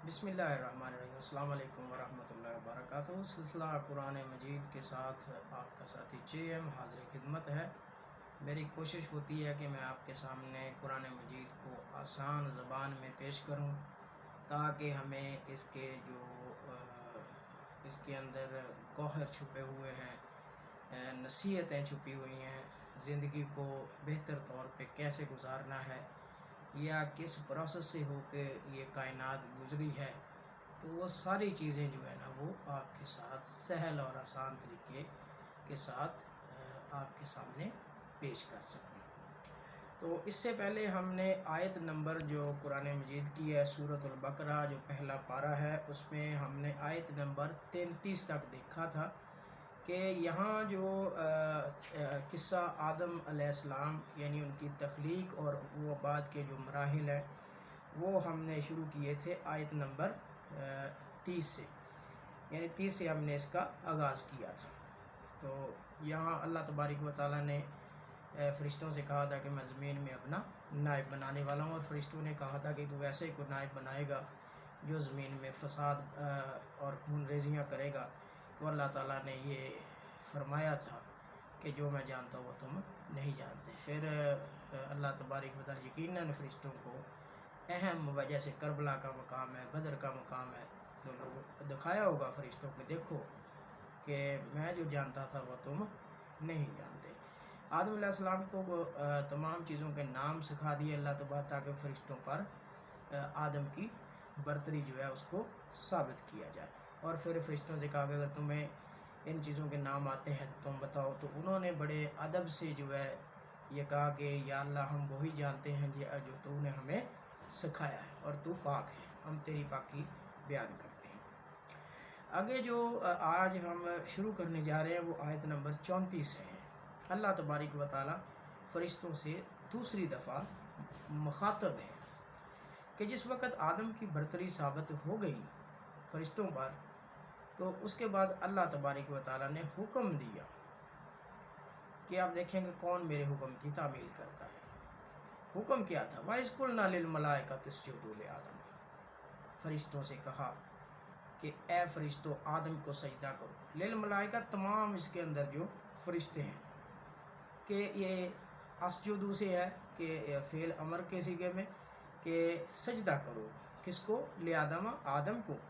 बिस्मिल्लाहिर्रहमानिर्रहीम। अस्सलाम वालेकुम वरहमतुल्लाहि वबरकातुहू। सिलसिला कुरान मजीद के साथ आपका साथी JM हाज़िर खिदमत है। मेरी कोशिश होती है कि मैं आपके सामने कुरान मजीद को आसान ज़बान में पेश करूं, ताकि हमें इसके जो इसके अंदर गौहर छुपे हुए हैं, नसीहतें छुपी हुई हैं, ज़िंदगी को बेहतर तौर पे कैसे गुजारना है या किस प्रोसेस से होके ये कायनात गुजरी है, तो वो सारी चीज़ें जो है ना वो आपके साथ सहल और आसान तरीके के साथ आपके सामने पेश कर सकूँ। तो इससे पहले हमने आयत नंबर जो कुरान मजीद की है सूरतुल बकरा जो पहला पारा है, उसमें हमने आयत नंबर 33 तक देखा था कि यहाँ जो किस्सा आदम अलैहिस्सलाम यानी उनकी तख्लीक और वो बाद के जो मराहिल हैं वो हमने शुरू किए थे आयत नंबर 30 से, यानी 30 से हमने इसका आगाज़ किया था। तो यहाँ अल्लाह तबारक व तआला ने फ़रिश्तों से कहा था कि मैं ज़मीन में अपना नायब बनाने वाला हूँ, और फ़रिश्तों ने कहा था कि तू वैसे ही को नायब बनाएगा जो ज़मीन में फ़साद और खून रेजियाँ करेगा। तो अल्लाह ताला ने ये फरमाया था कि जो मैं जानता हूँ वो तुम नहीं जानते। फिर अल्लाह तबारक व तआला यकीनन फ़रिश्तों को अहम वजह से करबला का मकाम है, बदर का मकाम है, तो लोग दिखाया होगा फ़रिश्तों को, देखो कि मैं जो जानता था वो तुम नहीं जानते। आदम अलैहिस्सलाम को तमाम चीज़ों के नाम सिखा दिए अल्लाह तबारक, ताकि फ़रिश्तों पर आदम की बरतरी जो है उसको साबित किया जाए। और फिर फ़रिश्तों से कहा कि अगर तुम्हें इन चीज़ों के नाम आते हैं तो तुम बताओ। तो उन्होंने बड़े अदब से जो है ये कहा कि या अल्लाह हम वही जानते हैं जो तूने हमें सिखाया है, और तू पाक है, हम तेरी पाकी बयान करते हैं। आगे जो आज हम शुरू करने जा रहे हैं वो आयत नंबर 34 है। अल्लाह तबारक व तआला फ़रिश्तों से दूसरी दफ़ा मुखातब है कि जिस वक़्त आदम की बरतरी साबित हो गई फ़रिश्तों पर, तो उसके बाद अल्लाह तबारक व तआला ने हुक्म दिया कि आप देखेंगे कौन मेरे हुक्म की तामील करता है। हुक्म क्या था? वाइज़ कुल्ना लिल मलाइकति इसजुदू लि आदम, फ़रिश्तों से कहा कि ए फ़रिश्तों आदम को सजदा करो। लिल मलाइका तमाम इसके अंदर जो फ़रिश्ते हैं कि ये असजुदू से है कि फ़ेल अमर के सीगे में कि सजदा करो, किसको? ले आदम को।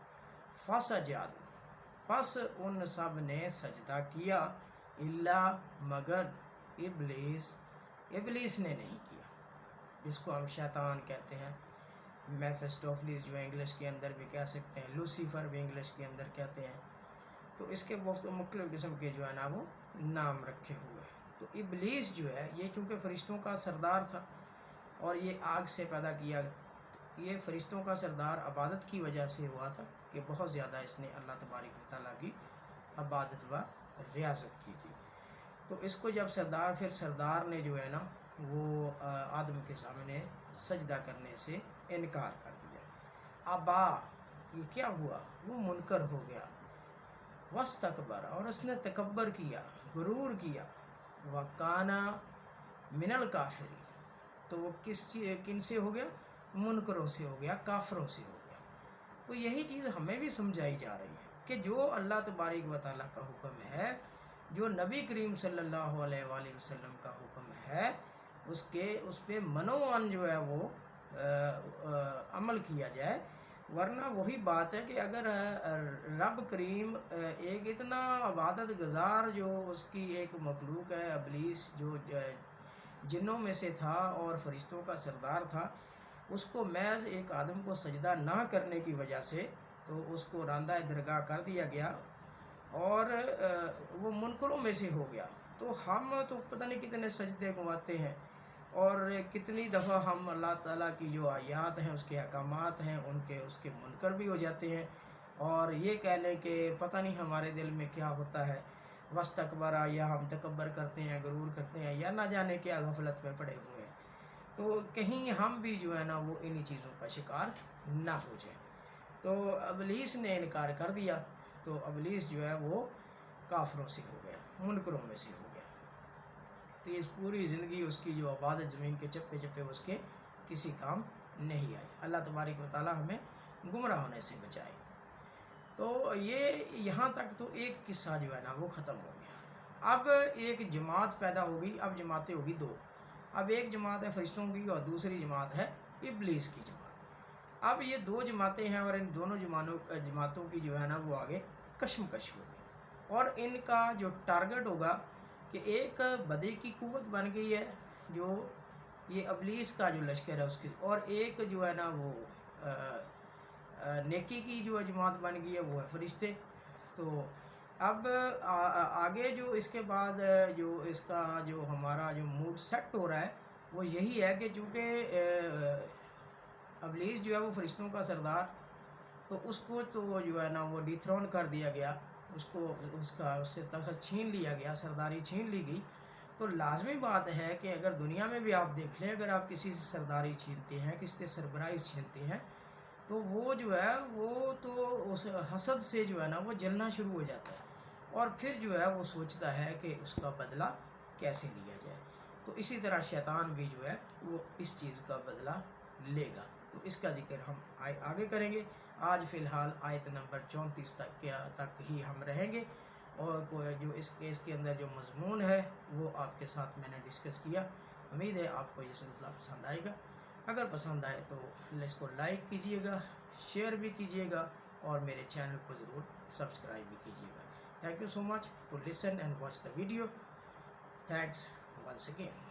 फसजदू, बस उन सब ने सजदा किया, इल्ला मगर इबलीस ने नहीं किया, जिसको हम शैतान कहते हैं, मेफिस्टोफिलिस जो इंग्लिश के अंदर भी कह सकते हैं, लूसीफ़र भी इंग्लिश के अंदर कहते हैं। तो इसके बहुत मुख्तलिफ़ किस्म के जो है ना वो नाम रखे हुए हैं। तो इबलीस जो है ये चूँकि फ़रिश्तों का सरदार था और ये आग से पैदा किया, ये फ़रिश्तों का सरदार इबादत की वजह से हुआ था कि बहुत ज़्यादा इसने अल्लाह तबारक व तआला की इबादत व रियाज़त की थी। तो इसको जब फिर सरदार ने जो है ना वो आदम के सामने सजदा करने से इनकार कर दिया। अबा, ये क्या हुआ? वो मुनकर हो गया। वस्तकबर, और उसने तकब्बर किया, गुरूर किया। वकाना मिनल काफिरी, तो वो किन से हो गया? मुनकरों से हो गया, काफरों से हो गया। तो यही चीज़ हमें भी समझाई जा रही है कि जो अल्लाह तबारक व तआला का हुक्म है, जो नबी करीम सल्लल्लाहु अलैहि वसल्लम का हुक्म है, उस पर मनोवन जो है वो अमल किया जाए। वरना वही बात है कि अगर रब करीम एक इतना इबादत गुज़ार जो उसकी एक मखलूक है, इबलीस जो जिन्नों में से था और फ़रिश्तों का सरदार था, उसको महज एक आदम को सजदा ना करने की वजह से तो उसको रांदा दरगाह कर दिया गया और वो मुनकरों में से हो गया। तो हम तो पता नहीं कितने सजदे गंवाते हैं और कितनी दफ़ा हम अल्लाह ताला की जो आयात हैं, उसके अहकामात हैं, उसके मुनकर भी हो जाते हैं और ये कह लें कि पता नहीं हमारे दिल में क्या होता है, वस्तकबरा, या हम तकब्बर करते हैं, गुरूर करते हैं, या ना जाने क्या गफलत में पड़े हुए हैं। तो कहीं हम भी जो है ना वो इन्हीं चीज़ों का शिकार ना हो जाए। तो इबलीस ने इनकार कर दिया, तो इबलीस जो है वो काफरों से हो गया, मुनकरों में से हो गया। तो इस पूरी ज़िंदगी उसकी जो इबादत ज़मीन के चप्पे चप्पे उसके किसी काम नहीं आई। अल्लाह तबारक व तआला हमें गुमराह होने से बचाए। तो ये यहाँ तक तो एक किस्सा जो है ना वो ख़त्म हो गया। अब एक जमात पैदा होगी, अब जमातें होगी दो। अब एक जमात है फरिश्तों की और दूसरी जमात है इब्लीस की जमात। अब ये दो जमातें हैं और इन दोनों जमातों की जो है ना वो आगे कशमकश होगी, और इनका जो टारगेट होगा कि एक बदे की कुव्वत बन गई है जो ये इब्लीस का जो लश्कर है उसकी, और एक जो है ना वो नेकी की जो जमात बन गई है वो है फरिश्ते। तो अब आगे जो इसके बाद जो इसका जो हमारा जो मूड सेट हो रहा है वो यही है कि चूँकि इब्लीस जो है वो फरिश्तों का सरदार, तो उसको तो जो है ना वो डिथ्रोन कर दिया गया, उससे तख्त छीन लिया गया, सरदारी छीन ली गई। तो लाजमी बात है कि अगर दुनिया में भी आप देख लें, अगर आप किसी से सरदारी छीनते हैं, किसी से सरबराही छीनते हैं, तो वो जो है वो तो उस हसद से जो है ना वो जलना शुरू हो जाता है, और फिर जो है वो सोचता है कि उसका बदला कैसे लिया जाए। तो इसी तरह शैतान भी जो है वो इस चीज़ का बदला लेगा। तो इसका जिक्र हम आगे करेंगे। आज फ़िलहाल आयत नंबर 34 तक ही हम रहेंगे, और कोई जो इस केस के अंदर जो मज़मून है वो आपके साथ मैंने डिस्कस किया। उम्मीद है आपको ये सिलसिला पसंद आएगा। अगर पसंद आए तो इसको लाइक कीजिएगा, शेयर भी कीजिएगा, और मेरे चैनल को ज़रूर सब्सक्राइब भी कीजिएगा। Thank you so much to listen and watch the video. Thanks once again.